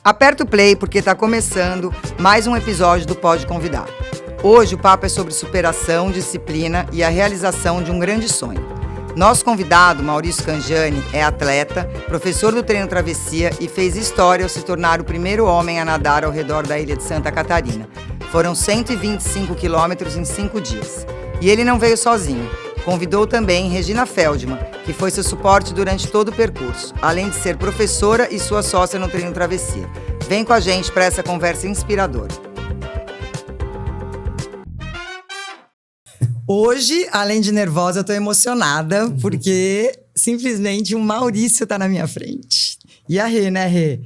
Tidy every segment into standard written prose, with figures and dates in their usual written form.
Aperta o play porque está começando mais um episódio do Pode Convidar. Hoje o papo é sobre superação, disciplina e a realização de um grande sonho. Nosso convidado, Maurício Cangiani, é atleta, professor do treino travessia e fez história ao se tornar o primeiro homem a nadar ao redor da ilha de Santa Catarina. Foram 125 quilômetros em 5 dias. E ele não veio sozinho. Convidou também Regina Feldman, que foi seu suporte durante todo o percurso, além de ser professora e sua sócia no treino travessia. Vem com a gente para essa conversa inspiradora. Hoje, além de nervosa, eu tô emocionada, porque simplesmente o Maurício tá na minha frente. E a Rê, né, Rê?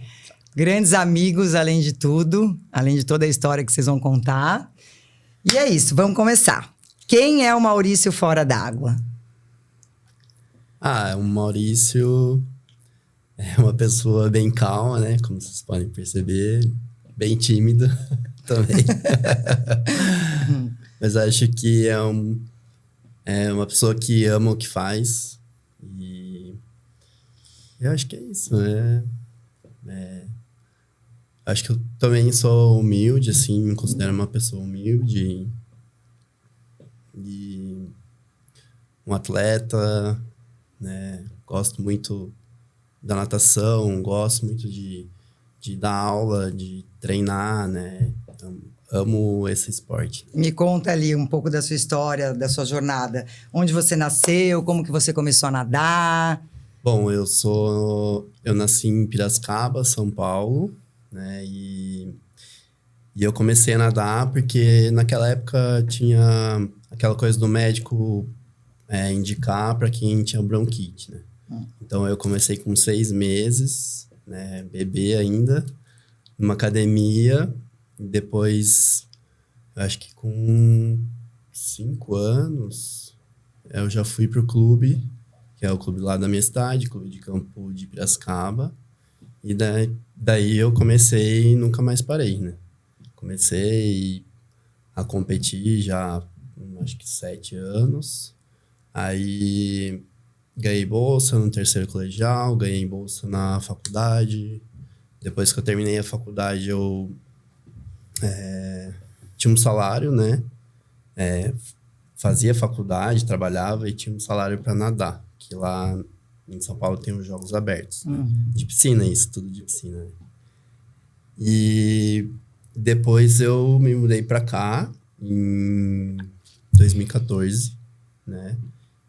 Grandes amigos, além de tudo, além de toda a história que vocês vão contar. E é isso, vamos começar. Quem é o Maurício fora d'água? O Maurício é uma pessoa bem calma, né? Como vocês podem perceber, bem tímido também. Mas acho que é uma pessoa que ama o que faz. E eu acho que é isso, né? Acho que eu também sou humilde, assim, me considero uma pessoa humilde. E um atleta, né? Gosto muito da natação, gosto muito de dar aula, de treinar, né? Então, amo esse esporte. Me conta ali um pouco da sua história, da sua jornada. Onde você nasceu, como que você começou a nadar? Bom, eu nasci em Piracicaba, São Paulo, né? E eu comecei a nadar porque naquela época tinha aquela coisa do médico indicar para quem tinha bronquite, né? Então, eu comecei com 6 meses, né? Bebê ainda, numa academia. E depois, acho que com 5 anos, eu já fui pro clube, que é o clube lá da minha cidade, Clube de Campo de Piracicaba. E daí eu comecei e nunca mais parei, né? Comecei a competir já, acho que 7 anos. Aí ganhei bolsa no terceiro colegial, ganhei bolsa na faculdade. Depois que eu terminei a faculdade, eu tinha um salário, né? Fazia faculdade, trabalhava e tinha um salário para nadar. Que lá em São Paulo tem os Jogos Abertos. De piscina, isso, tudo de piscina. Né? E depois eu me mudei para cá em 2014, né?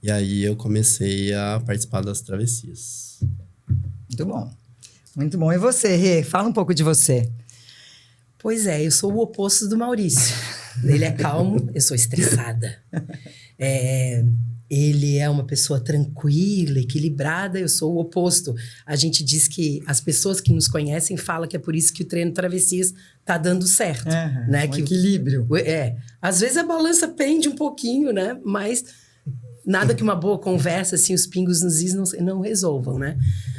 E aí eu comecei a participar das travessias. Muito bom. Muito bom. E você, Rê? Fala um pouco de você. Pois é, eu sou o oposto do Maurício. Ele é calmo, eu sou estressada. Ele é uma pessoa tranquila, equilibrada, eu sou o oposto. A gente diz que as pessoas que nos conhecem falam que é por isso que o treino travessias tá dando certo. Né? Que equilíbrio. Às vezes a balança pende um pouquinho, né? Mas nada que uma boa conversa, assim, os pingos nos is não resolvam, né?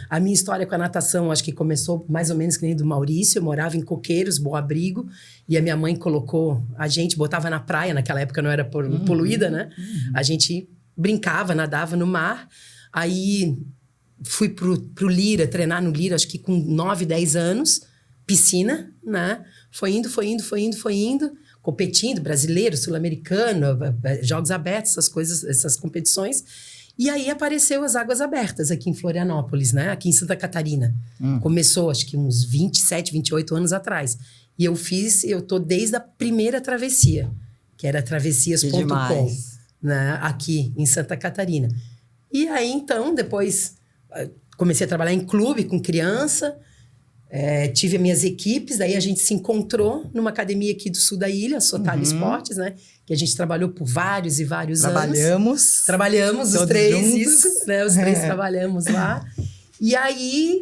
A minha história com a natação, acho que começou mais ou menos que nem do Maurício. Eu morava em Coqueiros, Boa Abrigo, e a minha mãe colocou a gente, botava na praia, naquela época não era poluída, né? A gente brincava, nadava no mar. Aí fui pro Lira, treinar no Lira, acho que com 9, 10 anos, piscina, né? Foi indo. Competindo, brasileiro, sul-americano, Jogos Abertos, essas coisas, essas competições. E aí apareceu as Águas Abertas aqui em Florianópolis, né? Aqui em Santa Catarina. Começou, acho que uns 27, 28 anos atrás. E eu tô desde a primeira travessia, que era travessias.com, né? Aqui em Santa Catarina. E aí, então, depois comecei a trabalhar em clube com criança, tive as minhas equipes, daí a gente se encontrou numa academia aqui do sul da ilha, Sotalha Esportes, né? Que a gente trabalhou por vários e vários anos. Trabalhamos os 3, juntos. Isso, né? Os 3 trabalhamos lá. E aí,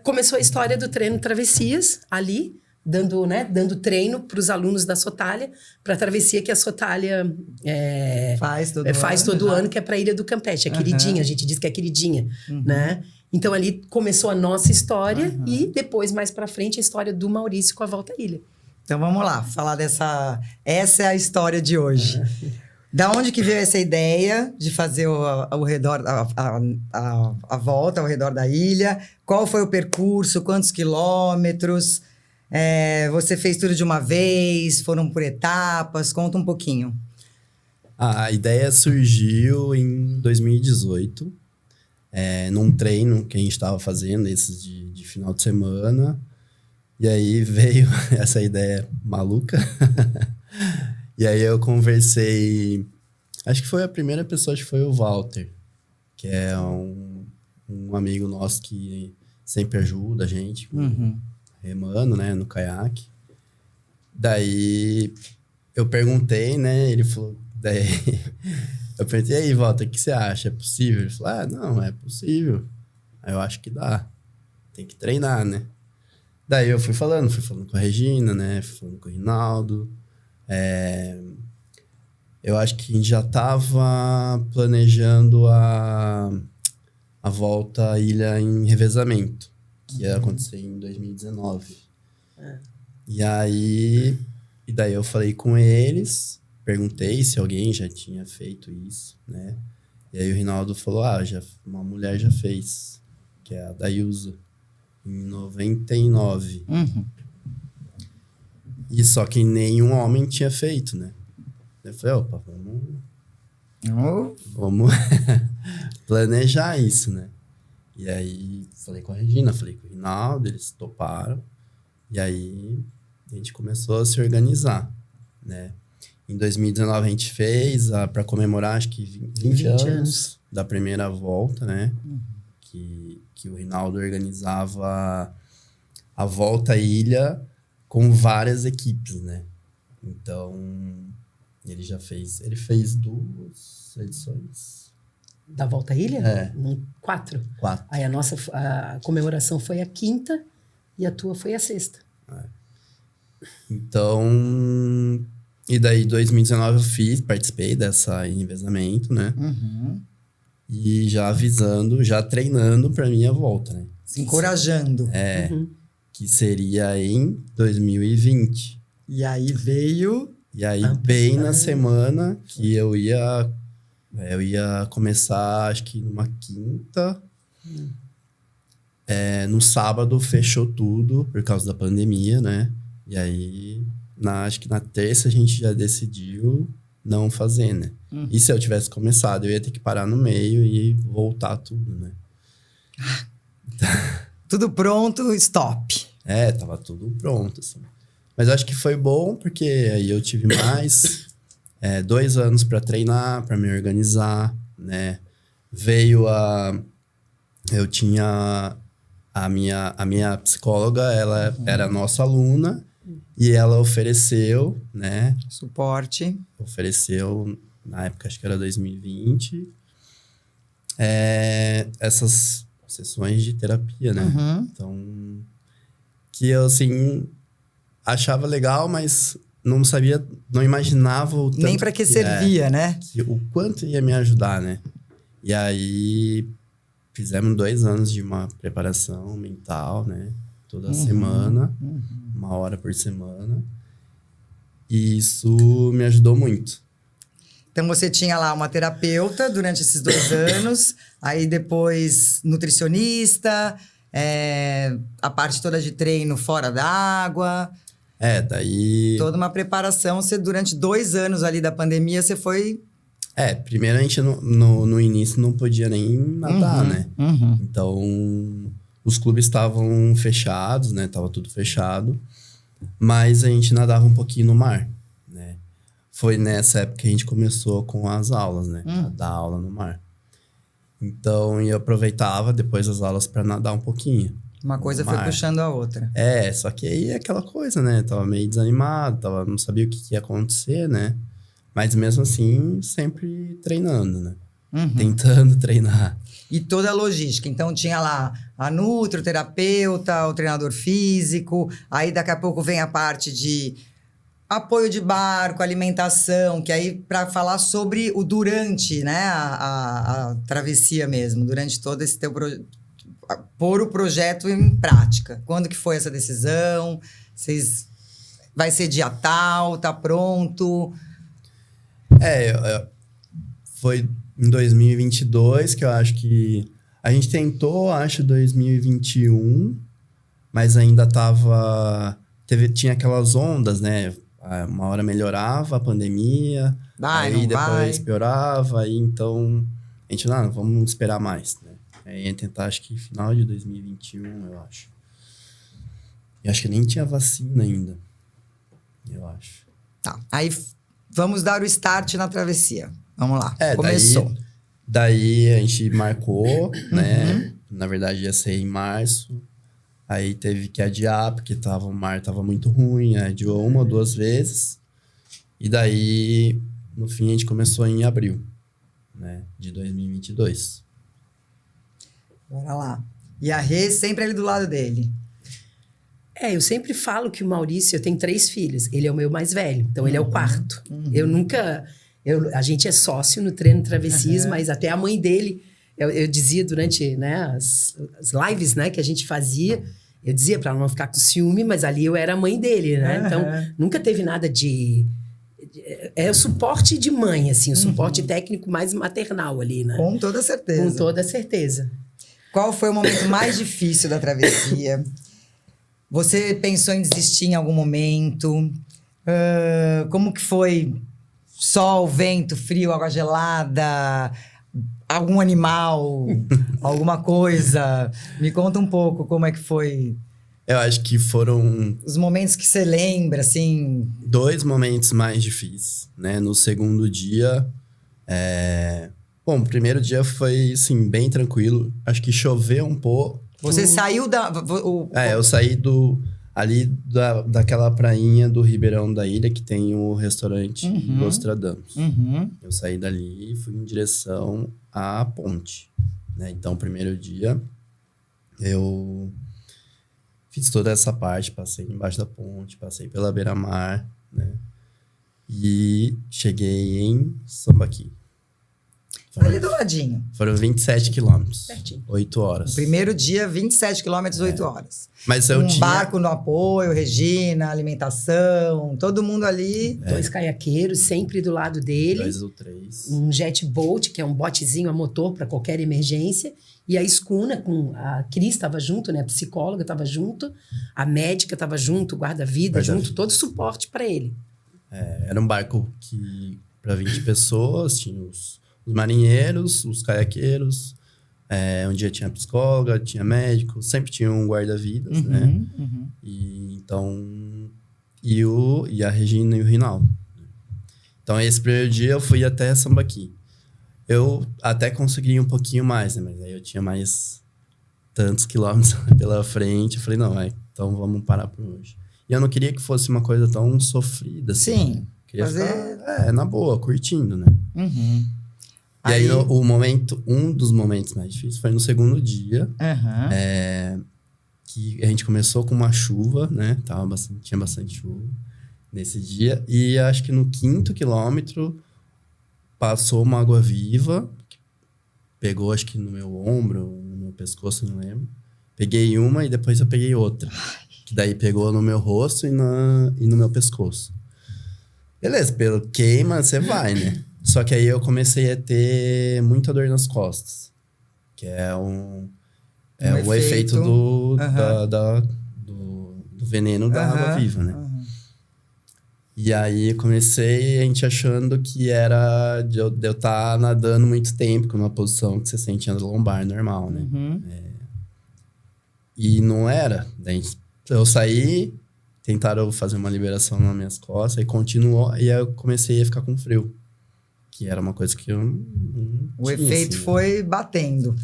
começou a história do treino travessias ali, dando treino para os alunos da Sotalha, para a travessia que a Sotalha faz todo ano, que é para a Ilha do Campeche, a queridinha, a gente diz que é queridinha, né? Então, ali começou a nossa história e depois, mais pra frente, a história do Maurício com a Volta à Ilha. Então, vamos lá, falar dessa... Essa é a história de hoje. Da onde que veio essa ideia de fazer o redor, a volta ao redor da ilha? Qual foi o percurso? Quantos quilômetros? Você fez tudo de uma vez? Foram por etapas? Conta um pouquinho. A ideia surgiu em 2018, num treino que a gente estava fazendo, esses de final de semana. E aí veio essa ideia maluca. E aí eu conversei... Acho que foi a primeira pessoa, acho que foi o Walter, que é um amigo nosso que sempre ajuda a gente, remando, né, no caiaque. Daí eu perguntei, né, ele falou... Daí eu perguntei, e aí, Walter, o que você acha? É possível? Ele falou, não, é possível. Aí eu acho que dá. Tem que treinar, né? Daí eu fui falando com a Regina, né, fui falando com o Rinaldo. Eu acho que a gente já estava planejando a volta à ilha em revezamento, que ia acontecer em 2019. E daí eu falei com eles, perguntei se alguém já tinha feito isso, né? E aí o Rinaldo falou, uma mulher já fez, que é a Dayusa, em 99. E só que nenhum homem tinha feito, né? Eu falei, opa, vamos planejar isso, né? E aí falei com a Regina, falei com o Rinaldo, eles toparam. E aí a gente começou a se organizar, né? Em 2019 a gente fez, para comemorar, acho que 20 anos da primeira volta, né? Que o Rinaldo organizava a volta à ilha com várias equipes, né? Então, ele fez 2 edições. Da Volta à Ilha? 4. 4. Aí a comemoração foi a 5ª e a tua foi a 6ª. Então, e daí em 2019 eu participei dessa revezamento, né? E já avisando, já treinando pra minha volta, né? Se encorajando. Que seria em 2020. E aí veio... E aí, bem na semana que eu ia começar, acho que numa quinta. No sábado fechou tudo por causa da pandemia, né? E aí, acho que na terça a gente já decidiu não fazer, né? E se eu tivesse começado, eu ia ter que parar no meio e voltar tudo, né? Tudo pronto, stop. Tava tudo pronto, assim. Mas acho que foi bom, porque aí eu tive mais 2 anos para treinar, para me organizar, né? Eu tinha a minha psicóloga, ela era nossa aluna, e ela ofereceu, né? Suporte. Ofereceu, na época, acho que era 2020, essas sessões de terapia, né? Então, que eu, assim... achava legal, mas não imaginava o tanto... Nem para que servia, né? O quanto ia me ajudar, né? E aí, fizemos 2 anos de uma preparação mental, né? Toda semana, 1 hora por semana. E isso me ajudou muito. Então, você tinha lá uma terapeuta durante esses 2 anos, aí depois nutricionista, a parte toda de treino fora d'água... daí... Toda uma preparação. Você, durante 2 anos ali da pandemia, você foi... primeiro a gente no início não podia nem nadar, né? Então, os clubes estavam fechados, né? Tava tudo fechado. Mas a gente nadava um pouquinho no mar, né? Foi nessa época que a gente começou com as aulas, né? A dar aula no mar. Então, eu aproveitava depois das aulas para nadar um pouquinho. Uma coisa foi puxando a outra. Só que aí é aquela coisa, né? Tava meio desanimado, não sabia o que ia acontecer, né? Mas mesmo assim, sempre treinando, né? Tentando treinar. E toda a logística. Então, tinha lá a nutroterapeuta, o treinador físico. Aí, daqui a pouco, vem a parte de apoio de barco, alimentação. Que aí, para falar sobre o durante, né? A travessia mesmo. Durante todo esse teu projeto. Pôr o projeto em prática. Quando que foi essa decisão? Vai ser dia tal? Tá pronto? Foi em 2022 que eu acho que... A gente tentou, acho, 2021, mas ainda tinha aquelas ondas, né? Uma hora melhorava a pandemia, aí depois piorava, aí então... A gente, não, vamos esperar mais, né? Aí ia tentar, acho que final de 2021, eu acho. E acho que nem tinha vacina ainda, eu acho. Tá, aí vamos dar o start na travessia. Vamos lá, começou. Daí a gente marcou, né? Na verdade ia ser em março. Aí teve que adiar, porque o mar tava muito ruim. Adiou 1 ou 2 vezes. E daí, no fim, a gente começou em abril, né? De 2022. Bora lá. E a Rê sempre ali do lado dele. Eu sempre falo que o Maurício, eu tenho 3 filhos. Ele é o meu mais velho, então ele é o quarto. Eu nunca... a gente é sócio no treino travessias, mas até a mãe dele... Eu dizia durante, né, as lives, né, que a gente fazia... Eu dizia para ela não ficar com ciúme, mas ali eu era a mãe dele, né? Então, nunca teve nada de... É o suporte de mãe, assim. O suporte técnico mais maternal ali, né? Com toda certeza. Com toda certeza. Qual foi o momento mais difícil da travessia? Você pensou em desistir em algum momento? Como que foi? Sol, vento, frio, água gelada, algum animal, alguma coisa? Me conta um pouco como é que foi. Eu acho que foram... Os momentos que você lembra, assim... 2 momentos mais difíceis, né? No segundo dia... Bom, o primeiro dia foi, assim, bem tranquilo. Acho que choveu um pouco. Você saiu da... eu saí daquela prainha do Ribeirão da Ilha, que tem o restaurante Nostradamus. Eu saí dali e fui em direção à ponte, né? Então, o primeiro dia, eu fiz toda essa parte, passei embaixo da ponte, passei pela beira-mar, né? E cheguei em Sambaqui. Ali do ladinho. Foram 27 quilômetros. Certinho. 8 horas. O primeiro dia, 27 quilômetros, 8 horas. Mas eu tinha... barco no apoio, Regina, alimentação, todo mundo ali. 2 caiaqueiros sempre do lado dele. 2 ou 3. Um jet boat, que é um botezinho a motor para qualquer emergência. E a escuna, com a Cris estava junto, né? A psicóloga estava junto, a médica estava junto, o guarda-vida junto, todo suporte para ele. Era um barco para 20 pessoas, tinha os marinheiros, os caiaqueiros, um dia tinha psicóloga, tinha médico, sempre tinha um guarda-vidas, né? E então... E a Regina e o Rinaldo. Então, esse primeiro dia eu fui até Sambaqui. Eu até consegui um pouquinho mais, né? Mas aí eu tinha mais tantos quilômetros pela frente. Eu falei, não, então vamos parar por hoje. E eu não queria que fosse uma coisa tão sofrida, assim. Sim. Queria ficar, na boa, curtindo, né? E aí um dos momentos mais difíceis foi no segundo dia. Que a gente começou com uma chuva, né? Tinha bastante chuva nesse dia. E acho que no 5º quilômetro passou uma água-viva. Pegou, acho que no meu ombro, no meu pescoço, não lembro. Peguei uma e depois eu peguei outra. Que daí pegou no meu rosto e no meu pescoço. Beleza, pelo queima, você vai, né? Só que aí eu comecei a ter muita dor nas costas. Que é o efeito do veneno da água-viva, né? E aí comecei a gente achando que era de eu estar nadando muito tempo, numa posição que você sente na lombar normal, né? E não era. Daí eu saí, tentaram fazer uma liberação nas minhas costas, e continuou, e aí eu comecei a ficar com frio. Que era uma coisa que eu não O tinha, efeito assim, foi batendo.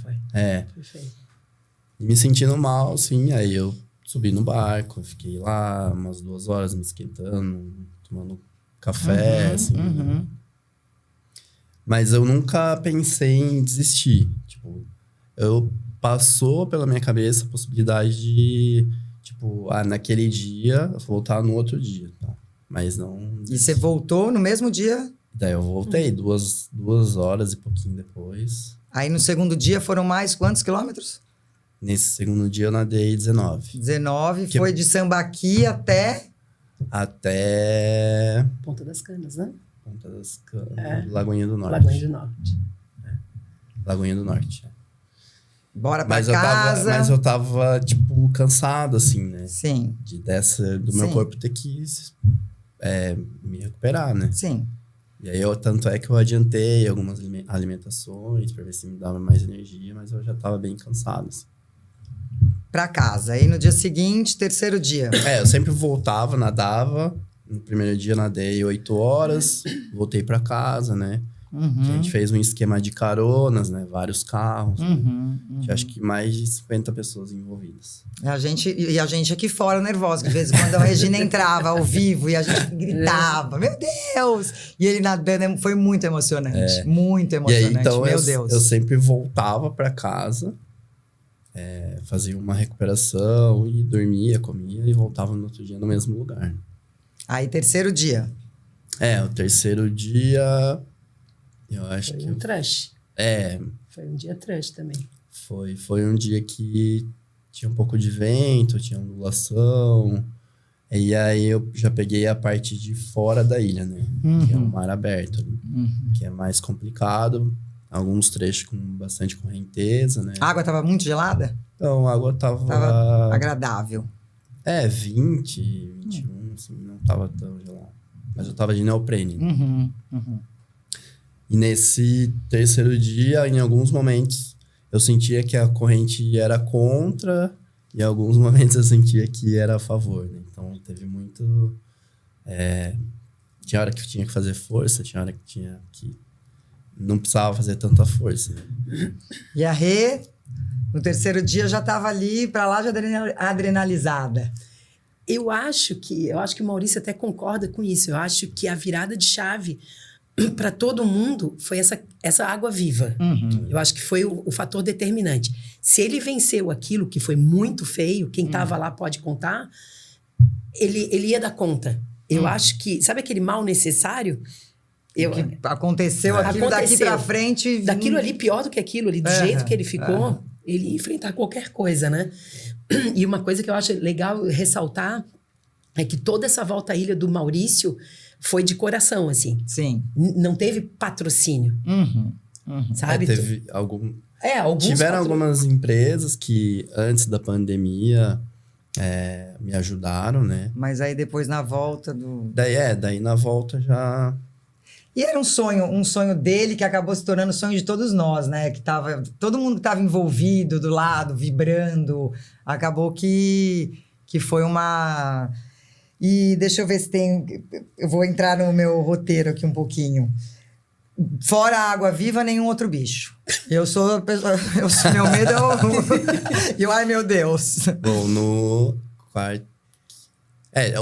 Perfeito. E me sentindo mal, assim, aí eu subi no barco, fiquei lá umas 2 horas me esquentando, tomando café, assim. Mas eu nunca pensei em desistir. Tipo, passou pela minha cabeça a possibilidade de, tipo, naquele dia, voltar no outro dia, tá? Mas não... E você voltou no mesmo dia? Daí eu voltei 2 horas e pouquinho depois. Aí no segundo dia foram mais quantos quilômetros? Nesse segundo dia eu nadei 19. 19, foi de Sambaqui até... Até... Ponta das Canas, né? Ponta das Canas, Lagoinha do Norte. Lagoinha do Norte. Lagoinha do Norte, Bora pra casa. Mas eu tava, tipo, cansado, assim, né? Sim. Do meu corpo ter que me recuperar, né? Sim. E aí, tanto é que eu adiantei algumas alimentações pra ver se me dava mais energia, mas eu já tava bem cansado, assim. Pra casa. Aí no dia seguinte, terceiro dia. Eu sempre voltava, nadava. No primeiro dia nadei 8 horas, voltei pra casa, né? Uhum. A gente fez um esquema de caronas, né? Vários carros. Uhum. Acho que mais de 50 pessoas envolvidas. A gente aqui fora nervosa, que de vez em quando a Regina entrava ao vivo e a gente gritava, meu Deus! E ele nadando, foi muito emocionante. Muito emocionante, e aí, então, meu Deus. Eu sempre voltava pra casa, fazia uma recuperação e dormia, comia e voltava no outro dia no mesmo lugar. Aí, terceiro dia. O terceiro dia, eu acho Foi um trash. Foi um dia trash também. Foi um dia que tinha um pouco de vento, tinha ondulação. E aí eu já peguei a parte de fora da ilha, né? Que é o mar aberto ali. Que é mais complicado. Alguns trechos com bastante correnteza, né? A água tava muito gelada? Então, a água tava agradável. 20, 21, assim, não tava tão gelado. Mas eu tava de neoprene. Né? E nesse terceiro dia, em alguns momentos, eu sentia que a corrente era contra, e em alguns momentos eu sentia que era a favor, né? Então, teve muito... tinha hora que tinha que fazer força, tinha hora que não precisava fazer tanta força. Né? E a Rê, no terceiro dia, já estava ali, para lá, já adrenalizada. Eu acho que o Maurício até concorda com isso. Eu acho que a virada de chave para todo mundo foi essa água viva. Eu acho que foi o fator determinante. Se ele venceu aquilo que foi muito feio, quem estava lá pode contar, ele ia dar conta. Eu acho que... Sabe aquele mal necessário? Aconteceu aquilo daqui pra frente. Daquilo ali, pior do que aquilo ali, do jeito que ele ficou, ele ia enfrentar qualquer coisa, né? E uma coisa que eu acho legal ressaltar é que toda essa volta à ilha do Maurício foi de coração, assim. Sim. Não teve patrocínio. Sabe? Teve alguns tiveram algumas empresas que, antes da pandemia, me ajudaram, né? Mas aí depois na volta Daí na volta já... E era um sonho dele que acabou se tornando o sonho de todos nós, né? Todo mundo que estava envolvido do lado, vibrando, acabou que foi uma... E deixa eu ver se tem... Eu vou entrar no meu roteiro aqui um pouquinho. Fora a água viva, nenhum outro bicho. Meu medo é ai, meu Deus. Bom, no quarto... Aí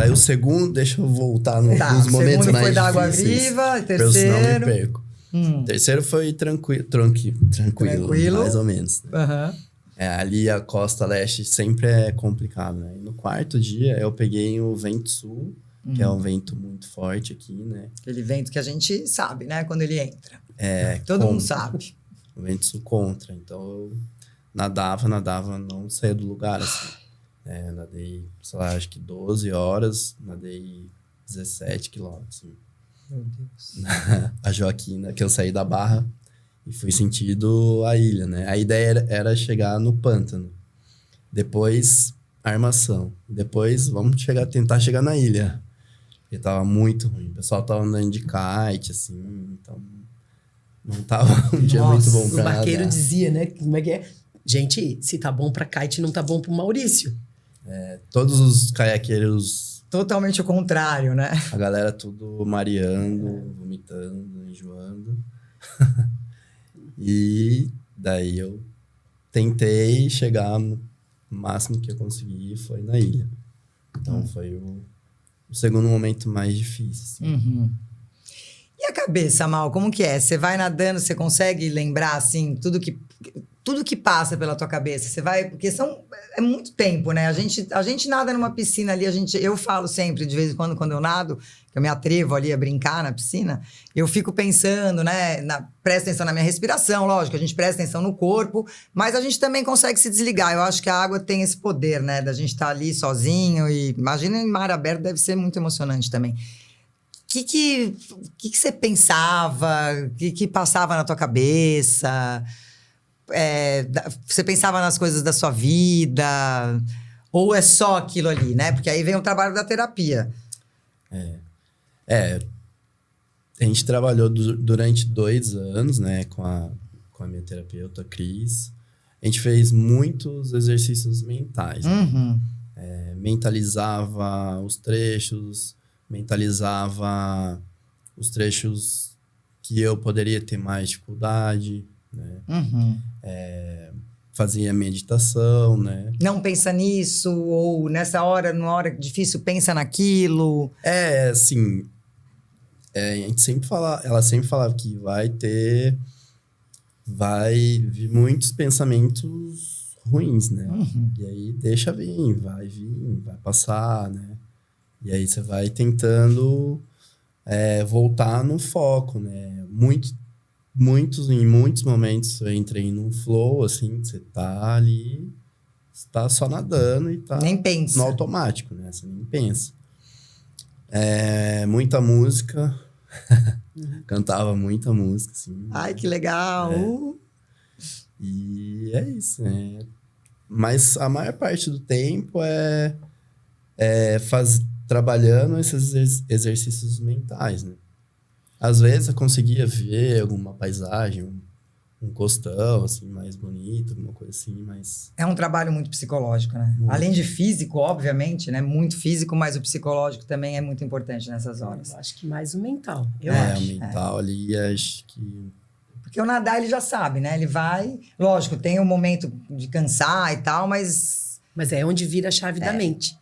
o segundo, deixa eu voltar nos momentos mais difíceis. O segundo foi da água viva, terceiro... Senão eu me perco. Terceiro foi tranquilo, mais ou menos. Ali a costa leste sempre é complicado, né? E no quarto dia eu peguei o vento sul, que é um vento muito forte aqui, né? Aquele vento que a gente sabe, né? Quando ele entra. Todo mundo sabe. O vento sul contra. Então eu nadava, não saía do lugar, assim. Nadei, sei lá, acho que 12 horas, nadei 17 quilômetros. Assim. Meu Deus. A Joaquina, que eu saí da Barra e fui sentido a ilha, né? A ideia era chegar no pântano. Depois, Armação. Depois, tentar chegar na ilha. Porque tava muito ruim. O pessoal tava andando de kite, assim, então... Não tava um dia muito bom pra nadar. O barqueiro dizia, né? Como é que é? Gente, se tá bom pra kite, não tá bom pro Maurício. Todos os caiaqueiros... Totalmente o contrário, né? A galera tudo mareando, vomitando, enjoando. E daí eu tentei chegar no máximo que eu consegui, foi na ilha. Então foi o segundo momento mais difícil. Assim. E a cabeça, Mal, como que é? Você vai nadando, você consegue lembrar, assim, tudo que passa pela tua cabeça? Você vai... Porque é muito tempo, né? A gente nada numa piscina ali, eu falo sempre, de vez em quando eu nado, que eu me atrevo ali a brincar na piscina, eu fico pensando, né? Presta atenção na minha respiração, lógico, a gente presta atenção no corpo, mas a gente também consegue se desligar. Eu acho que a água tem esse poder, né? Da gente estar ali sozinho e... Imagina em mar aberto, deve ser muito emocionante também. que você pensava? O que passava na tua cabeça? Você pensava nas coisas da sua vida? Ou é só aquilo ali, né? Porque aí vem o trabalho da terapia. A gente trabalhou durante 2 anos, né, com a minha terapeuta, Cris. A gente fez muitos exercícios mentais, né? Uhum. Mentalizava os trechos, mentalizava os trechos que eu poderia ter mais dificuldade, né? Uhum. Fazia meditação, né? Não pensa nisso, ou nessa hora, numa hora difícil, pensa naquilo. Assim, ela sempre falava que vai vir muitos pensamentos ruins, né? Uhum. E aí deixa vir, vai passar, né? E aí você vai tentando voltar no foco, né? Em muitos momentos eu entrei num flow, assim, você tá ali, você tá só nadando e tá Nem pensa. no automático, né? Você nem pensa. Muita música, cantava muita música, assim. Ai, que legal! E é isso, né? Mas a maior parte do tempo trabalhando esses exercícios mentais, né? Às vezes eu conseguia ver alguma paisagem, um costão, assim, mais bonito, alguma coisa assim, mas... É um trabalho muito psicológico, né? Muito. Além de físico, obviamente, né? Muito físico, mas o psicológico também é muito importante nessas horas. Eu acho que mais o mental. Eu acho. O mental ali, acho que... Porque o nadar, ele já sabe, né? Ele vai... Lógico, tem um momento de cansar e tal, mas... Mas é onde vira a chave da mente.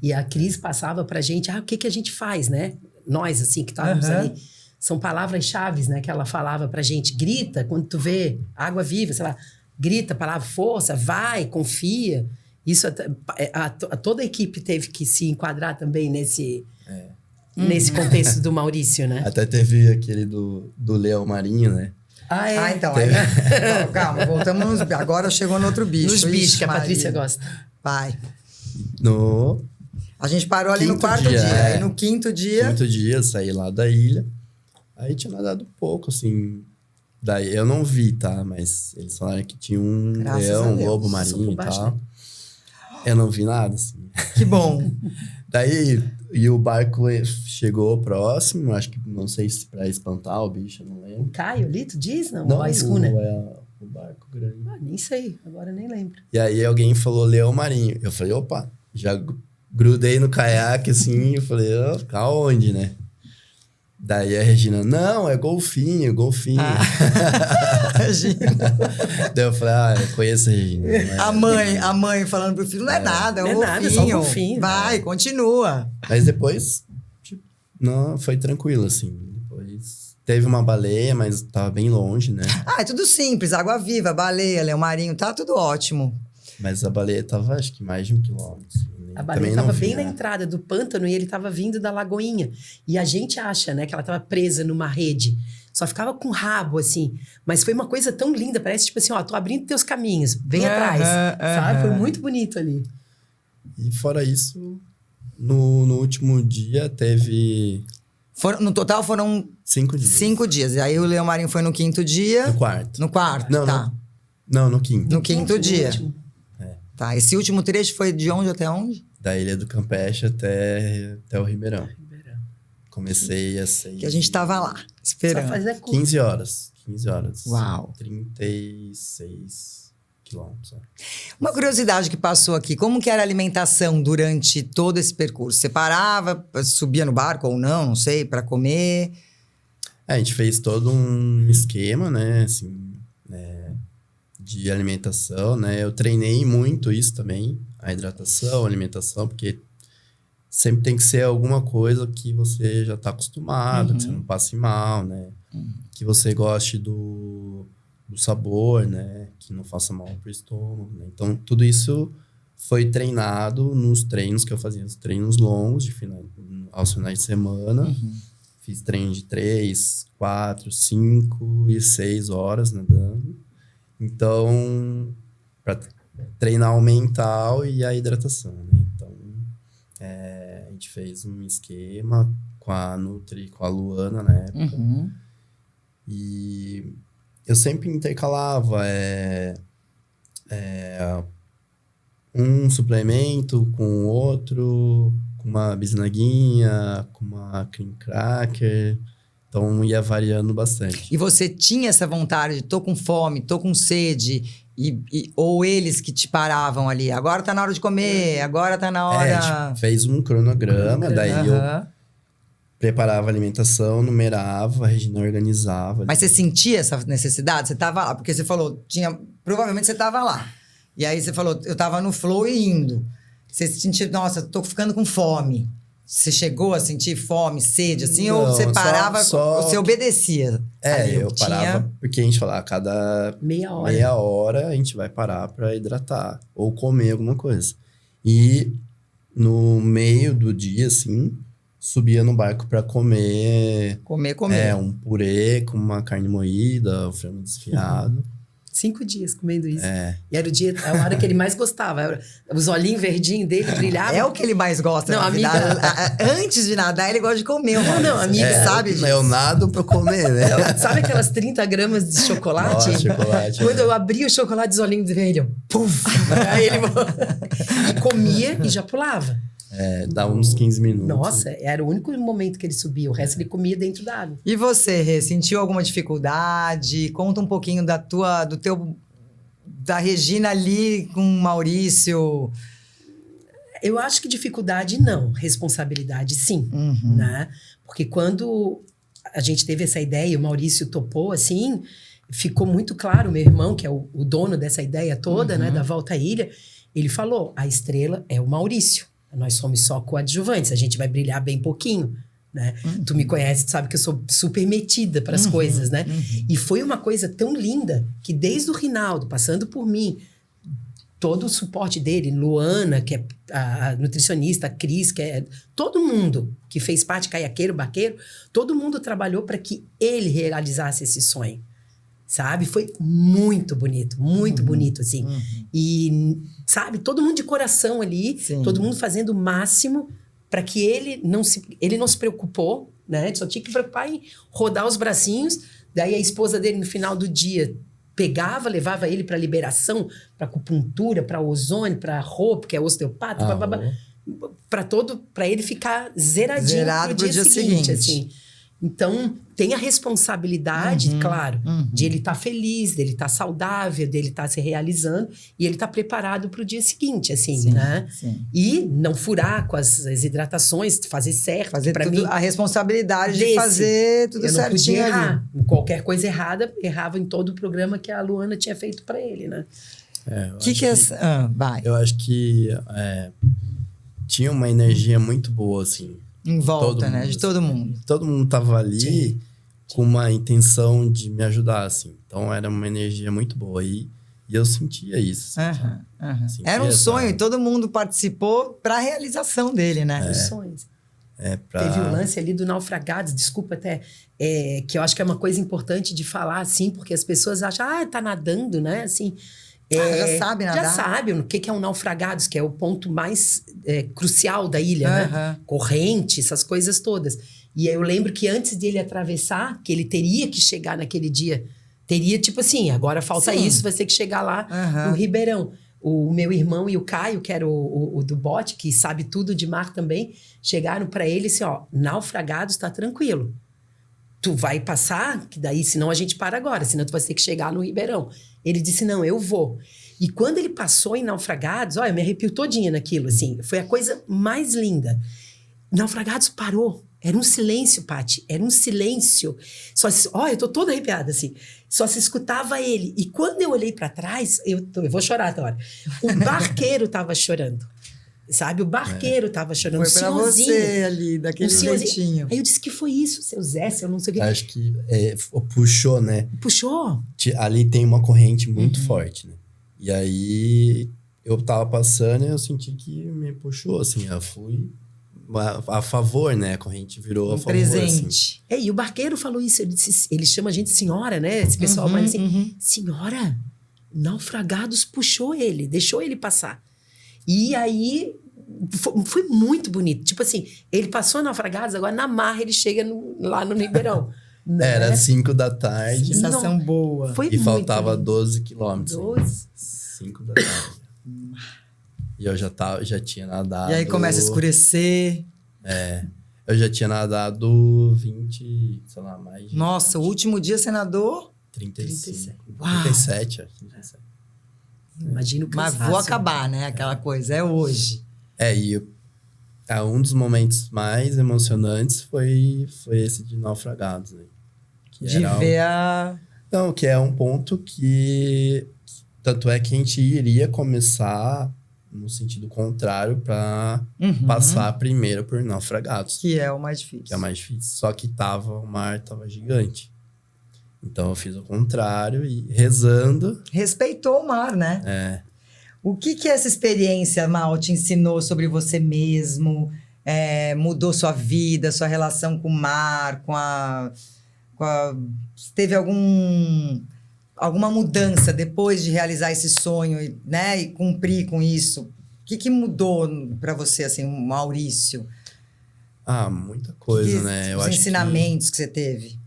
E a Cris passava pra gente, o que a gente faz, né? Nós, assim, que estávamos ali. São palavras-chave, né? Que ela falava pra gente. Grita, quando tu vê água viva, sei lá. Grita, palavra força, vai, confia. Isso, toda a equipe teve que se enquadrar também nesse contexto do Maurício, né? Até teve aquele do Leão Marinho, né? Então. Calma, voltamos. Agora chegou no outro bicho. Nos bichos que a Patrícia gosta. Vai. A gente parou ali no 4º dia. Aí no 5º dia... No 5º dia, eu saí lá da ilha. Aí tinha nadado pouco, assim. Daí eu não vi, tá? Mas eles falaram que tinha um leão, um lobo marinho e tal. Eu não vi nada, assim. Que bom. Daí, e o barco chegou próximo, acho que, não sei se pra espantar o bicho, eu não lembro. O Caio ali, tu diz? Não, a escuna? O barco grande. Nem sei, agora nem lembro. E aí alguém falou leão marinho. Eu falei, opa, já grudei no caiaque, assim, eu falei, aonde, né? Daí a Regina, não, é golfinho. Regina. Daí eu falei, eu conheço a Regina. A mãe falando pro filho, não é nada, é um golfinho. Nada, é só um golfinho. Vai, continua. Mas depois, não, foi tranquilo, assim. Depois teve uma baleia, mas tava bem longe, né? É tudo simples, água viva, baleia, leão marinho, tá tudo ótimo. Mas a baleia tava, acho que mais de 1 quilômetro. Assim. A baleia estava bem na entrada do pântano e ele estava vindo da lagoinha. E a gente acha, né, que ela estava presa numa rede. Só ficava com o rabo, assim. Mas foi uma coisa tão linda. Parece tipo assim, tô abrindo teus caminhos. Vem atrás, sabe? Foi muito bonito ali. E fora isso, no último dia teve... No total foram... 5 dias. 5 dias. E aí o leão marinho foi no 5º dia. No 4º. No 4º, não, tá. Não, no 5º. No 5º dia. É. Tá, esse último trecho foi de onde até onde? Da Ilha do Campeche até o Ribeirão. Comecei às 6. Que a gente tava lá, esperando. Só fazer 15 horas. 15 horas. Uau. 36 quilômetros. Uma curiosidade que passou aqui, como que era a alimentação durante todo esse percurso? Você parava, subia no barco ou não sei, para comer? A gente fez todo um esquema, né, assim, de alimentação, né? Eu treinei muito isso também, a hidratação, a alimentação, porque sempre tem que ser alguma coisa que você já está acostumado, que você não passe mal, né? Que você goste do sabor, né? Que não faça mal pro estômago, né? Então, tudo isso foi treinado nos treinos que eu fazia, os treinos longos, aos finais de semana. Fiz treino de 3, 4, 5 e 6 horas nadando. Então, para treinar o mental e a hidratação, né? Então, a gente fez um esquema com a Nutri, com a Luana na época. Uhum. E eu sempre intercalava um suplemento com o outro, com uma bisnaguinha, com uma cream cracker. Então, ia variando bastante. E você tinha essa vontade de tô com fome, tô com sede, ou eles que te paravam ali? Agora tá na hora de comer, agora tá na hora... Tipo, fez um cronograma, daí eu Aham. preparava a alimentação, numerava, a Regina organizava. Mas você sentia essa necessidade? Você tava lá, porque você falou, provavelmente você tava lá. E aí você falou, eu tava no flow e indo. Você sentiu, nossa, tô ficando com fome. Você chegou a sentir fome, sede, assim? Não, ou você parava, só você obedecia? Ali, eu parava, porque a gente falava, a cada Meia hora. meia hora a gente vai parar para hidratar ou comer alguma coisa. E no meio do dia, assim, subia no barco para comer Comer. um purê com uma carne moída, um frango desfiado. 5 dias comendo isso. É. E era a hora que ele mais gostava. Os olhinhos verdinhos dele brilhavam. É o que ele mais gosta. Não, na vida. amiga. Antes de nadar, ele gosta de comer. Não, amiga. Sabe disso? Eu nado pra comer, né? Sabe aquelas 30 gramas de chocolate? Nossa, chocolate. Quando eu abri o chocolate, os olhinhos vermelhos, puf! Aí ele e comia e já pulava. Dá uns 15 minutos. Nossa, era o único momento que ele subia. O resto ele comia dentro da água. E você, Rê, sentiu alguma dificuldade? Conta um pouquinho da Regina ali com o Maurício. Eu acho que dificuldade não, responsabilidade sim, né? Porque quando a gente teve essa ideia, o Maurício topou, assim, ficou muito claro, meu irmão, que é o dono dessa ideia toda, né, da Volta à Ilha, ele falou, a estrela é o Maurício, nós somos só coadjuvantes, a gente vai brilhar bem pouquinho, né? Tu me conhece, tu sabe que eu sou super metida para as coisas, né? E foi uma coisa tão linda que desde o Rinaldo, passando por mim, todo o suporte dele, Luana, que é a nutricionista, a Cris, que é todo mundo que fez parte, Caiaqueiro, Baqueiro, todo mundo trabalhou para que ele realizasse esse sonho, sabe? Foi muito bonito, assim. E, sabe, todo mundo de coração ali, todo mundo fazendo o máximo para que ele não se preocupou, né? Ele só tinha que preocupar em rodar os bracinhos. Daí a esposa dele, no final do dia, levava ele para liberação, para acupuntura, para ozônio, para roupa, que é osteopata, para ele ficar zeradinho pro dia seguinte. Assim. Então, tem a responsabilidade, claro, de ele estar feliz, dele estar saudável, dele estar se realizando e ele estar preparado para o dia seguinte, assim, né? Sim. E não furar com as hidratações, fazer certo. Fazer tudo, mim, a responsabilidade de fazer tudo certinho. Eu não podia errar. Qualquer coisa errada, errava em todo o programa que a Luana tinha feito para ele, né? Vai. Eu acho que tinha uma energia muito boa, assim. Em volta, né? De todo mundo. Todo mundo tava ali com uma intenção de me ajudar, assim. Então, era uma energia muito boa. E eu sentia isso. Sentia era um sonho e todo mundo participou para a realização dele, né? Os sonhos. Teve o lance ali do Naufragados, desculpa até, que eu acho que é uma coisa importante de falar, assim, porque as pessoas acham, tá nadando, né? Assim... já sabe nadar. Já sabe o que é um naufragados, que é o ponto mais crucial da ilha, né? Corrente, essas coisas todas. E eu lembro que antes dele atravessar, que ele teria que chegar naquele dia, teria tipo assim, agora falta isso, vai ter que chegar lá no Ribeirão. O meu irmão e o Caio, que era o do bote, que sabe tudo de mar também, chegaram para ele assim, naufragados, tá tranquilo. Tu vai passar, que daí, senão a gente para agora, senão tu vai ter que chegar no Ribeirão. Ele disse, não, eu vou. E quando ele passou em Naufragados, eu me arrepio todinha naquilo, assim. Foi a coisa mais linda. Naufragados parou. Era um silêncio, Paty. Era um silêncio. Eu tô toda arrepiada, assim. Só se escutava ele. E quando eu olhei para trás, eu vou chorar agora. O barqueiro tava chorando. Sabe? O barqueiro tava chorando. Foi pra você ali, daquele jeitinho. Aí eu disse, que foi isso, seu Zé? Eu não sei o que. Acho que puxou, né? Puxou. Ali tem uma corrente muito forte, né? E aí, eu tava passando e eu senti que me puxou, assim. Eu fui a favor, né? A corrente virou a favor, presente. Assim. E o barqueiro falou isso. Ele chama a gente senhora, né? Esse pessoal, mas assim, senhora, Naufragados puxou ele, deixou ele passar. E aí, Foi muito bonito. Tipo assim, ele passou Naufragados, agora na marra ele chega lá no Ribeirão. Né? Era 5 da tarde. Sensação boa. Foi E muito faltava lindo. 12 quilômetros. 12? 5 da tarde. E eu já tinha nadado... E aí começa a escurecer. Eu já tinha nadado 20, sei lá, mais de... Nossa, o último dia você nadou? 35. Uau. 37, acho. 37. Imagina o Mas cansaço. vou acabar, né? Aquela coisa, é hoje. Um dos momentos mais emocionantes foi esse de Naufragados, né? Que De era ver a... Não, que é um ponto que... Tanto é que a gente iria começar no sentido contrário para passar primeiro por Naufragados. Que é o mais difícil. Que é mais difícil. Só que o mar tava gigante. Então eu fiz o contrário e rezando. Respeitou o mar, né? O que essa experiência, Mal, te ensinou sobre você mesmo? Mudou sua vida, sua relação com o mar, teve alguma mudança depois de realizar esse sonho, né? E cumprir com isso? O que mudou para você, assim, Maurício? Muita coisa, né? Os ensinamentos que você teve?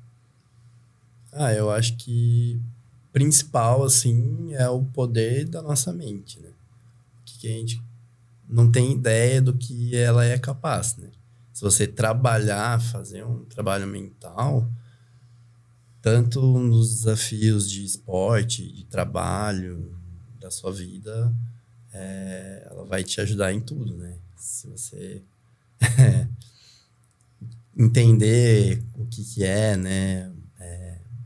Eu acho que principal, assim, é o poder da nossa mente, né? Que a gente não tem ideia do que ela é capaz, né? Se você fazer um trabalho mental, tanto nos desafios de esporte, de trabalho, da sua vida, ela vai te ajudar em tudo, né? Se você entender o que é, né?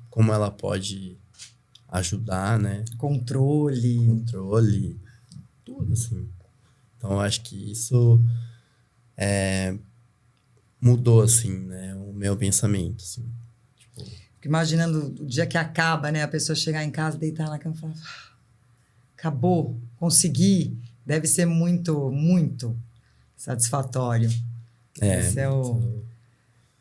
Como ela pode ajudar, né? Controle, tudo, assim. Então, eu acho que isso mudou, assim, né? O meu pensamento, assim. Tipo... Fico imaginando o dia que acaba, né? A pessoa chegar em casa, deitar na cama e falar... Acabou, consegui. Deve ser muito, muito satisfatório. Esse é o...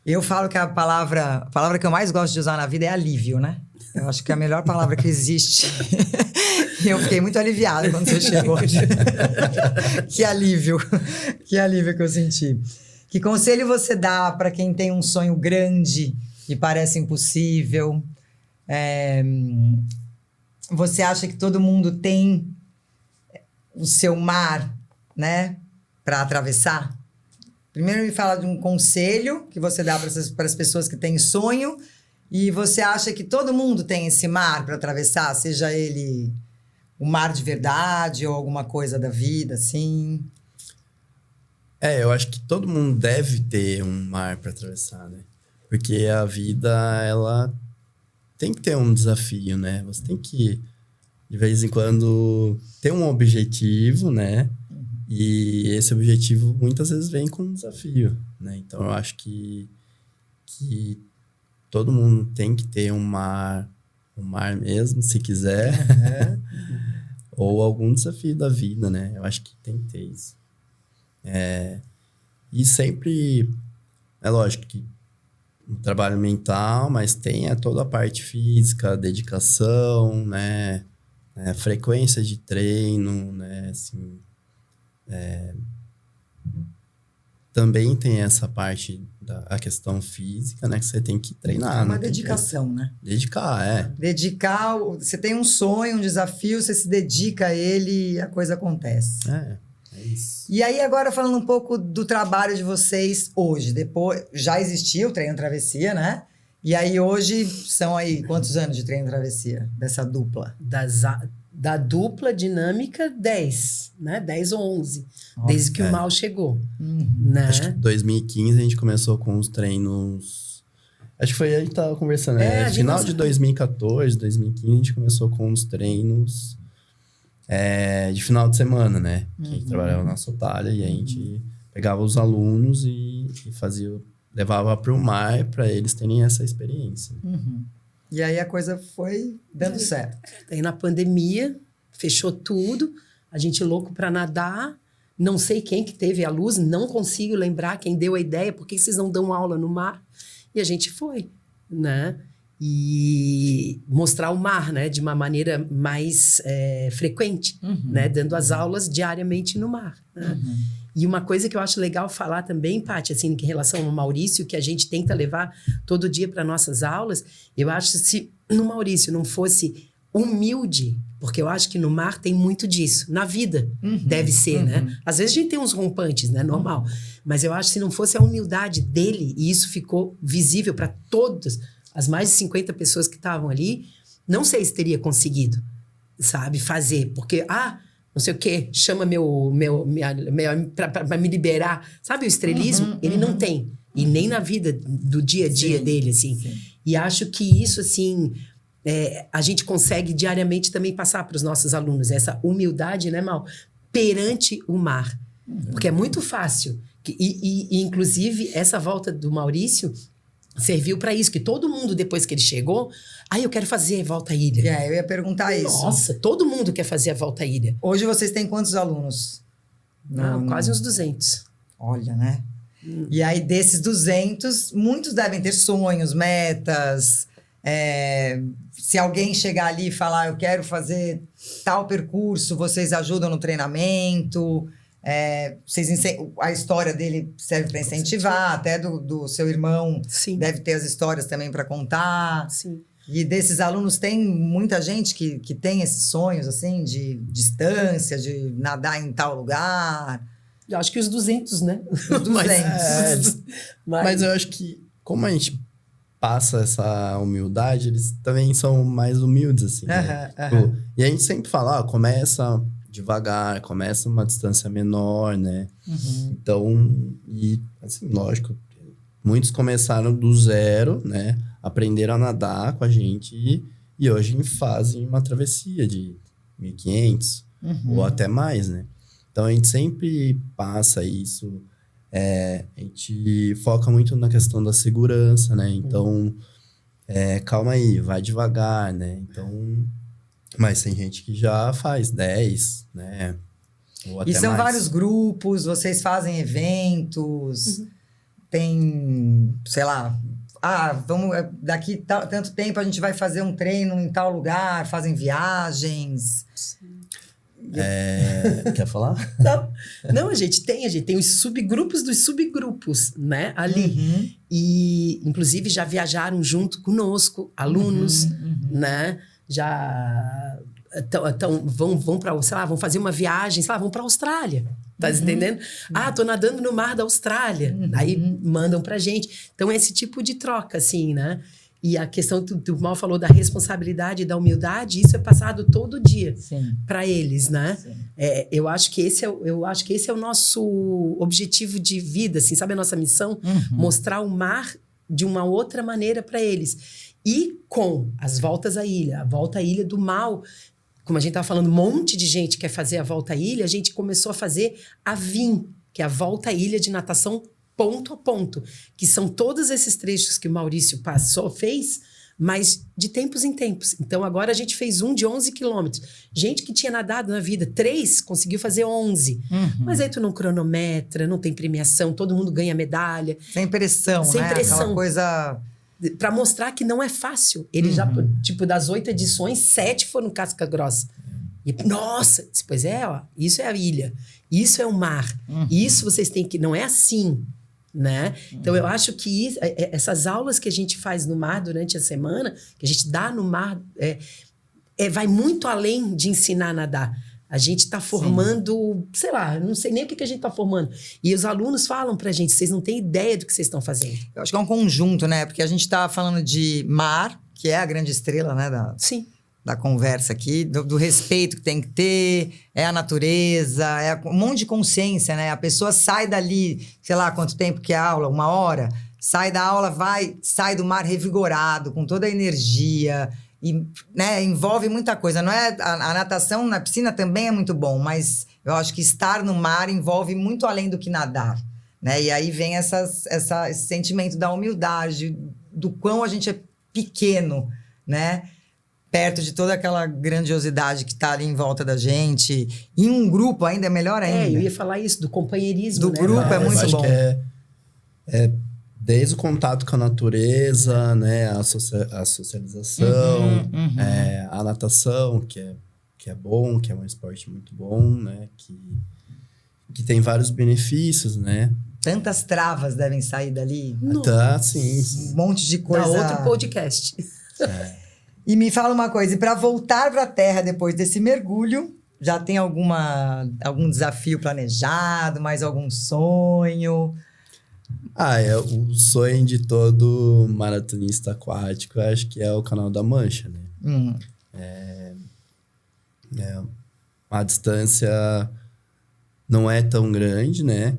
Eu falo que a palavra que eu mais gosto de usar na vida é alívio, né? Eu acho que é a melhor palavra que existe. E eu fiquei muito aliviada quando você chegou. Que alívio que eu senti. Que conselho você dá para quem tem um sonho grande e parece impossível? Você acha que todo mundo tem o seu mar, né, para atravessar? Primeiro me fala de um conselho que você dá para as pessoas que têm sonho, e você acha que todo mundo tem esse mar para atravessar, seja ele o mar de verdade ou alguma coisa da vida, assim? Eu acho que todo mundo deve ter um mar para atravessar, né? Porque a vida, ela tem que ter um desafio, né? Você tem que, de vez em quando, ter um objetivo, né? E esse objetivo muitas vezes vem com um desafio, né? Então eu acho que todo mundo tem que ter um mar mesmo, se quiser. Ou algum desafio da vida, né? Eu acho que tem que ter isso. E sempre, é lógico que um trabalho mental, mas tem toda a parte física, dedicação, né? Frequência de treino, né? Assim, também tem essa parte da questão física, né? Que você tem que treinar. É uma dedicação, né? Dedicar, Dedicar, você tem um sonho, um desafio, você se dedica a ele e a coisa acontece. É isso. E aí, agora falando um pouco do trabalho de vocês hoje. Depois, já existiu o Treino Travessia, né? E aí, hoje, são aí quantos anos de Treino Travessia? Dessa dupla? Da dupla dinâmica, 10, né? 10 ou 11. Desde que o Mal chegou. Né? Acho que em 2015 a gente começou com os treinos... Acho que foi a gente tava conversando, né? Final de 2014, 2015, a gente começou com os treinos de final de semana, né? Que a gente trabalhava na Sotalha e a gente pegava os alunos e levava para o mar para eles terem essa experiência. E aí a coisa foi dando certo. Aí na pandemia, fechou tudo, a gente louco para nadar, não sei quem que teve a luz, não consigo lembrar quem deu a ideia, por que vocês não dão aula no mar? E a gente foi, né? E mostrar o mar, né? De uma maneira mais frequente, né? Dando as aulas diariamente no mar, né? E uma coisa que eu acho legal falar também, Paty, assim, em relação ao Maurício, que a gente tenta levar todo dia para nossas aulas, eu acho que se no Maurício não fosse humilde, porque eu acho que no mar tem muito disso, na vida deve ser, né? Às vezes a gente tem uns rompantes, né? Normal. Mas eu acho que se não fosse a humildade dele, e isso ficou visível para todas as mais de 50 pessoas que estavam ali, não sei se teria conseguido, sabe, fazer, porque, não sei o quê, chama para me liberar. Sabe o estrelismo? Ele não tem. E nem na vida do dia a dia dele, assim. Sim. E acho que isso, assim, a gente consegue diariamente também passar para os nossos alunos. Essa humildade, né, Mal? Perante o mar. Porque é muito fácil. E inclusive, essa volta do Maurício serviu para isso, que todo mundo, depois que ele chegou, eu quero fazer a Volta à Ilha. Eu ia perguntar isso. Nossa, todo mundo quer fazer a Volta à Ilha. Hoje vocês têm quantos alunos? Quase uns 200. Olha, né? E aí, desses 200, muitos devem ter sonhos, metas. Se alguém chegar ali e falar, eu quero fazer tal percurso, vocês ajudam no treinamento. A história dele serve para incentivar, até do seu irmão. Sim. Deve ter as histórias também para contar. Sim. E desses alunos tem muita gente que tem esses sonhos, assim, de distância, de nadar em tal lugar. Eu acho que os 200, né? Os 200. Mas eu acho que, como a gente passa essa humildade, eles também são mais humildes, assim, né? E a gente sempre fala, começa devagar, começa uma distância menor, né? Então, e assim, lógico, muitos começaram do zero, né? Aprenderam a nadar com a gente e hoje fazem uma travessia de 1.500 ou até mais, né? Então, a gente sempre passa isso. A gente foca muito na questão da segurança, né? Então, calma aí, vai devagar, né? Então, mas tem gente que já faz 10, né? Ou até e são mais. vários grupos, vocês fazem eventos, tem, sei lá... vamos, daqui tanto tempo a gente vai fazer um treino em tal lugar, fazem viagens. Quer falar? Não, a gente tem os subgrupos dos subgrupos, né? Ali. E, inclusive, já viajaram junto conosco, alunos, né? Já vão para, sei lá, vão fazer uma viagem, sei lá, vão para a Austrália. Tá entendendo? Tô nadando no mar da Austrália. Aí mandam pra gente. Então, é esse tipo de troca, assim, né? E a questão que o Mal falou da responsabilidade e da humildade, isso é passado todo dia para eles, né? Eu acho que esse é o nosso objetivo de vida, assim, sabe a nossa missão? Mostrar o mar de uma outra maneira para eles. E com as voltas à ilha, a volta à Ilha do Mal... Como a gente estava falando, um monte de gente quer fazer a Volta à Ilha, a gente começou a fazer a VIM, que é a Volta à Ilha de natação ponto a ponto, que são todos esses trechos que o Maurício fez, mas de tempos em tempos. Então, agora a gente fez um de 11 quilômetros. Gente que tinha nadado na vida 3, conseguiu fazer 11. Mas aí tu não cronometra, não tem premiação, todo mundo ganha medalha. Sem pressão, Sem né? pressão. Aquela coisa... Para mostrar que não é fácil. Ele já, tipo, das 8 edições, 7 foram casca grossa. E, nossa, pois isso é a ilha, isso é o mar, isso vocês têm que... Não é assim, né? Então, eu acho que essas aulas que a gente faz no mar durante a semana, que a gente dá no mar, vai muito além de ensinar a nadar. A gente está formando, sei lá, não sei nem o que a gente está formando. E os alunos falam pra gente, vocês não têm ideia do que vocês estão fazendo. Eu acho que é um conjunto, né? Porque a gente está falando de mar, que é a grande estrela, né? Da conversa aqui, do respeito que tem que ter, é a natureza, um monte de consciência, né? A pessoa sai dali, sei lá quanto tempo que é a aula, 1 hora, sai da aula, sai do mar revigorado, com toda a energia... E, né, envolve muita coisa. Não é, a natação na piscina também é muito bom, mas eu acho que estar no mar envolve muito além do que nadar, né? E aí vem esse sentimento da humildade, do quão a gente é pequeno, né? Perto de toda aquela grandiosidade que está ali em volta da gente. Em um grupo ainda é melhor ainda. Eu ia falar isso, do companheirismo, do grupo é muito bom. Desde o contato com a natureza, né, a socialização, a natação, que é bom, que é um esporte muito bom, né, que tem vários benefícios, né? Tantas travas devem sair dali. Tá, sim. Um monte de coisa. Dá outro podcast. E me fala uma coisa, e para voltar para a Terra depois desse mergulho, já tem algum desafio planejado, mais algum sonho? O sonho de todo maratonista aquático, eu acho que é o Canal da Mancha, né? A distância não é tão grande, né?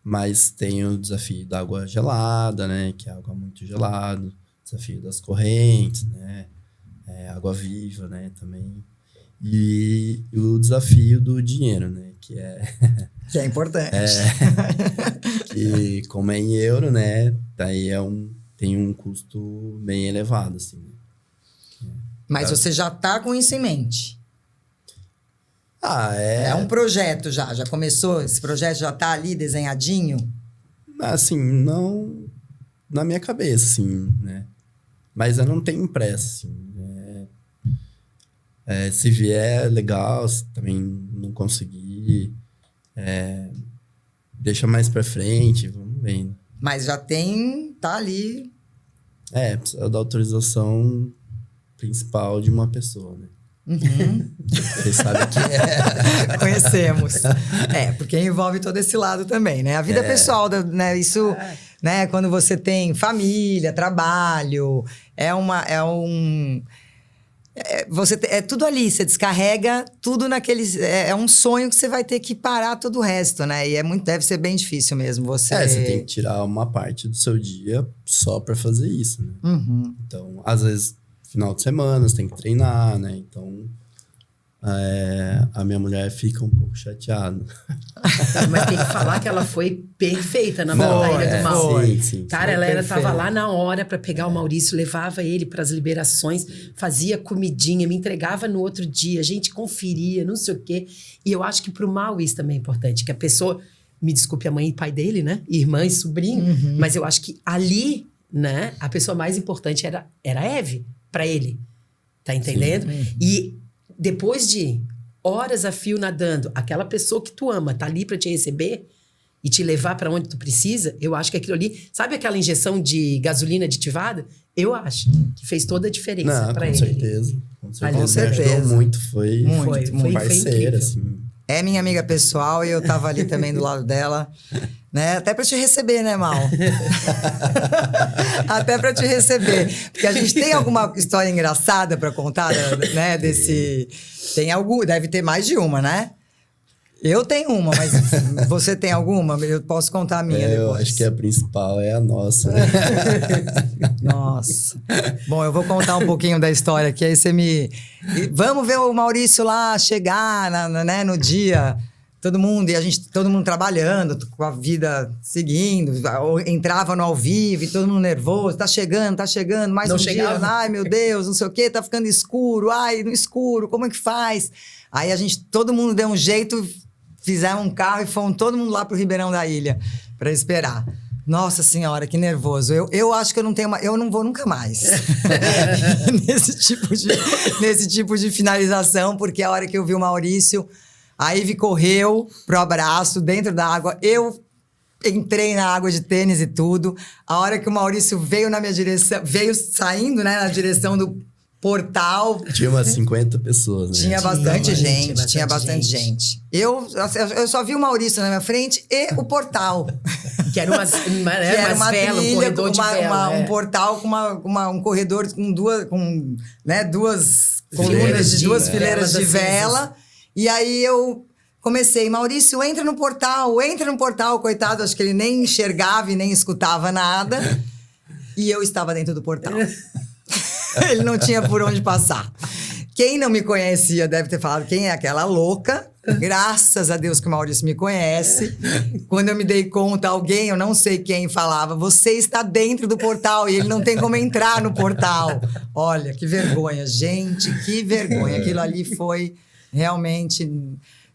Mas tem o desafio da água gelada, né? Que é água muito gelada. Desafio das correntes, né? Água viva, né? Também. E o desafio do dinheiro, né? Que é importante. Que como é em euro, né? Daí tem um custo bem elevado, assim. Mas você já tá com isso em mente? É um projeto já começou? Esse projeto já tá ali desenhadinho? Assim, não na minha cabeça, assim, né? Mas eu não tenho pressa, assim. Se vier, legal. Se também não conseguir, deixa mais pra frente, vamos vendo. Mas já tá ali. Precisa da autorização principal de uma pessoa, né? Uhum. Você sabe que é. Conhecemos. Porque envolve todo esse lado também, né? A vida pessoal, né? Isso, né? Quando você tem família, trabalho, tudo ali, você descarrega tudo naqueles... É um sonho que você vai ter que parar todo o resto, né? E deve ser bem difícil mesmo. Você tem que tirar uma parte do seu dia só pra fazer isso, né? Uhum. Então, às vezes, final de semana, você tem que treinar, né? Então, a minha mulher fica um pouco chateada. Mas tem que falar que ela foi perfeita na Ilha do Mal. Sim. Cara, ela tava lá na hora pra pegar o Maurício, levava ele pras liberações, fazia comidinha, me entregava no outro dia, a gente conferia, não sei o quê. E eu acho que pro Mal isso também é importante, que a pessoa, me desculpe a mãe e pai dele, né? Irmã e sobrinho, mas eu acho que ali, né, a pessoa mais importante era a Eve, pra ele. Tá entendendo? E depois de horas a fio nadando, aquela pessoa que tu ama tá ali pra te receber e te levar pra onde tu precisa, eu acho que aquilo ali... Sabe aquela injeção de gasolina aditivada? Eu acho que fez toda a diferença pra ele. Com certeza. Me ajudou muito. Foi parceira, assim. É minha amiga pessoal e eu tava ali também do lado dela, né? Até pra te receber, né, Mal? Até pra te receber. Porque a gente tem alguma história engraçada pra contar, né? Deve ter mais de uma, né? Eu tenho uma, mas você tem alguma? Eu posso contar a minha depois. Eu acho que a principal é a nossa. Nossa. Bom, eu vou contar um pouquinho da história aqui, aí você Vamos ver o Maurício lá chegar no dia, todo mundo trabalhando, com a vida seguindo, entrava no ao vivo e todo mundo nervoso, tá chegando, mais não um chegava. Dia, ai meu Deus, não sei o quê, tá ficando escuro, ai, no escuro, como é que faz? Aí todo mundo deu um jeito, fizemos um carro e fomos todo mundo lá pro Ribeirão da Ilha para esperar. Nossa Senhora, que nervoso. Eu acho que eu não vou nunca mais nesse tipo de finalização, porque a hora que eu vi o Maurício, a Ivy correu pro abraço dentro da água, eu entrei na água de tênis e tudo. A hora que o Maurício veio na minha direção, veio saindo, né, na direção do portal. Tinha umas 50 pessoas, né? Tinha bastante gente. Eu só vi o Maurício na minha frente e o portal. Que era uma vela, um corredor de vela. Um portal com um corredor com duas colunas de duas fileiras de vela. E aí eu comecei, Maurício, entra no portal, coitado, acho que ele nem enxergava e nem escutava nada. E eu estava dentro do portal. Ele não tinha por onde passar. Quem não me conhecia deve ter falado, quem é aquela louca? Graças a Deus que o Maurício me conhece. Quando eu me dei conta, alguém, eu não sei quem, falava, você está dentro do portal e ele não tem como entrar no portal. Olha, que vergonha, gente, que vergonha. Aquilo ali foi realmente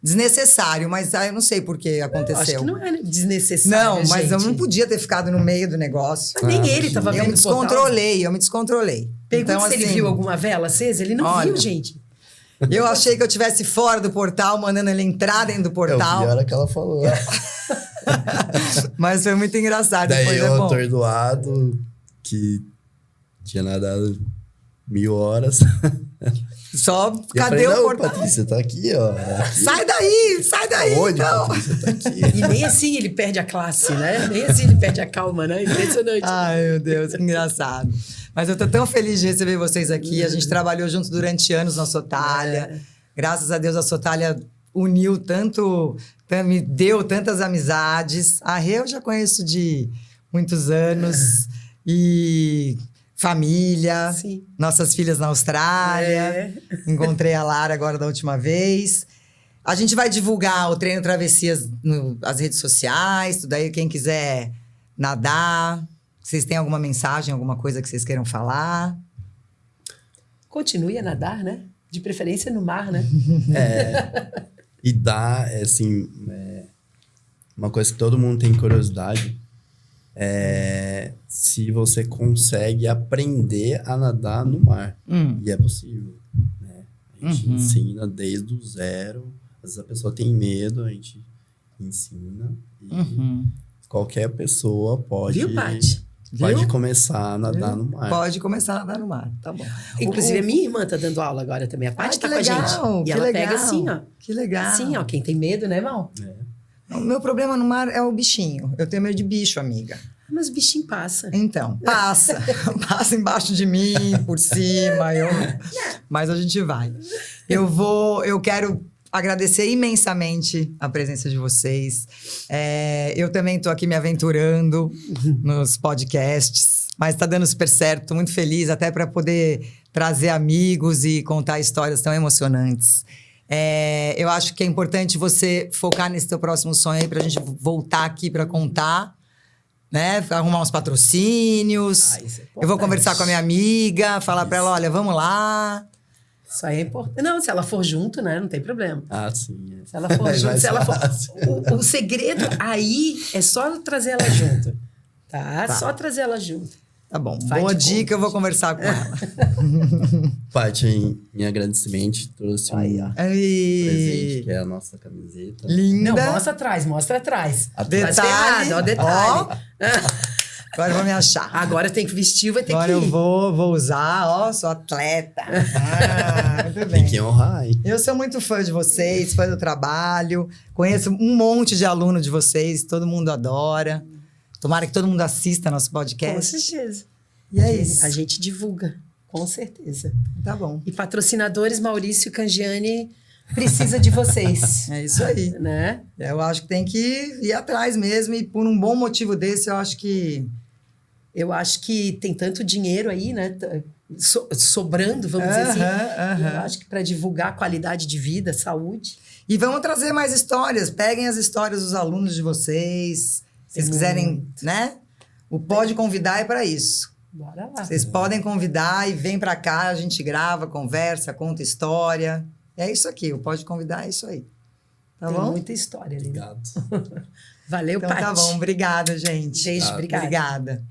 desnecessário, mas eu não sei por que aconteceu. Acho que não é desnecessário, não, mas eu não podia ter ficado no meio do negócio. Mas nem ele estava vendo eu me descontrolei. Pergunta então, se ele viu alguma vela acesa, ele não viu, gente. Eu achei que eu estivesse fora do portal, mandando ele entrar dentro do Eu portal. vi a hora que ela falou. Mas foi muito engraçado. Daí Depois eu é bom. atordoado, que tinha nadado 1000 horas. Só, E eu cadê falei, o não, portal? Patrícia, tá aqui, ó. Aqui. Sai daí, Onde, então. Patrícia? Tá aqui. E nem assim ele perde a classe, né? Nem assim ele perde a calma, né? Impressionante. Ai, meu Deus, que engraçado. Mas eu tô tão feliz de receber vocês aqui. A gente trabalhou junto durante anos na Sotália. Graças a Deus a Sotália uniu tanto, me deu tantas amizades. A Rê eu já conheço de muitos anos. E família, Sim. nossas filhas na Austrália. Encontrei a Lara agora da última vez. A gente vai divulgar o Treino Travessias nas redes sociais, tudo aí, quem quiser nadar. Vocês têm alguma mensagem, alguma coisa que vocês queiram falar? Continue a nadar, né? De preferência no mar, né? E dá, assim, uma coisa que todo mundo tem curiosidade é se você consegue aprender a nadar no mar. E é possível, né? A gente ensina desde o zero. Às vezes a pessoa tem medo, a gente ensina. E qualquer pessoa pode... Viu, Paty? Pode começar a nadar no mar. Pode começar a nadar no mar, tá bom. Inclusive, a minha irmã tá dando aula agora também. A Paty tá com a gente. E ela pega assim, ó. Que legal. Assim, ó. Quem tem medo, né, Val? O meu problema no mar é o bichinho. Eu tenho medo de bicho, amiga. Mas o bichinho passa. Então, passa. Passa embaixo de mim, por cima. Mas a gente vai. Eu quero agradecer imensamente a presença de vocês. Eu também estou aqui me aventurando nos podcasts, mas está dando super certo. Estou muito feliz até para poder trazer amigos e contar histórias tão emocionantes. Eu acho que é importante você focar nesse teu próximo sonho aí para a gente voltar aqui para contar, né? Arrumar uns patrocínios. Isso é Eu vou conversar com a minha amiga, falar para ela, olha, vamos lá. Isso aí é importante. Não, se ela for junto, né? Não tem problema. Ah, sim. Se ela for junto, se ela for... O segredo aí é só trazer ela junto. Tá? Só trazer ela junto. Tá bom. Vai Boa de dica, eu vou conversar com ela. Paty, em agradecimento, trouxe um presente, que é a nossa camiseta. Linda. Não, mostra atrás. Detalhe. Tá errado, ó, detalhe. Agora eu vou me achar. Agora tem que vestir, vai ter Agora que ir. eu vou usar, ó, sou atleta. Muito bem. Tem que honrar, hein? Eu sou muito fã de vocês, fã do trabalho. Conheço um monte de aluno de vocês, todo mundo adora. Tomara que todo mundo assista nosso podcast. Com certeza. E é isso. A gente divulga, com certeza. Tá bom. E patrocinadores, Maurício Cangiani precisa de vocês. É isso aí. Né? Eu acho que tem que ir atrás mesmo. E por um bom motivo desse, eu acho que... Eu acho que tem tanto dinheiro aí, né? Sobrando, vamos dizer assim. Eu acho que para divulgar qualidade de vida, saúde. E vamos trazer mais histórias. Peguem as histórias dos alunos de vocês. Se vocês quiserem, né? O Pode Convidar é para isso. Bora lá. Vocês podem convidar e vem para cá, a gente grava, conversa, conta história. É isso aqui, o Pode Convidar é isso aí. Tá Tem bom? muita história ali. Obrigado. Valeu, Então Paty. tá bom, obrigada, gente. Beijo, obrigada. Obrigada.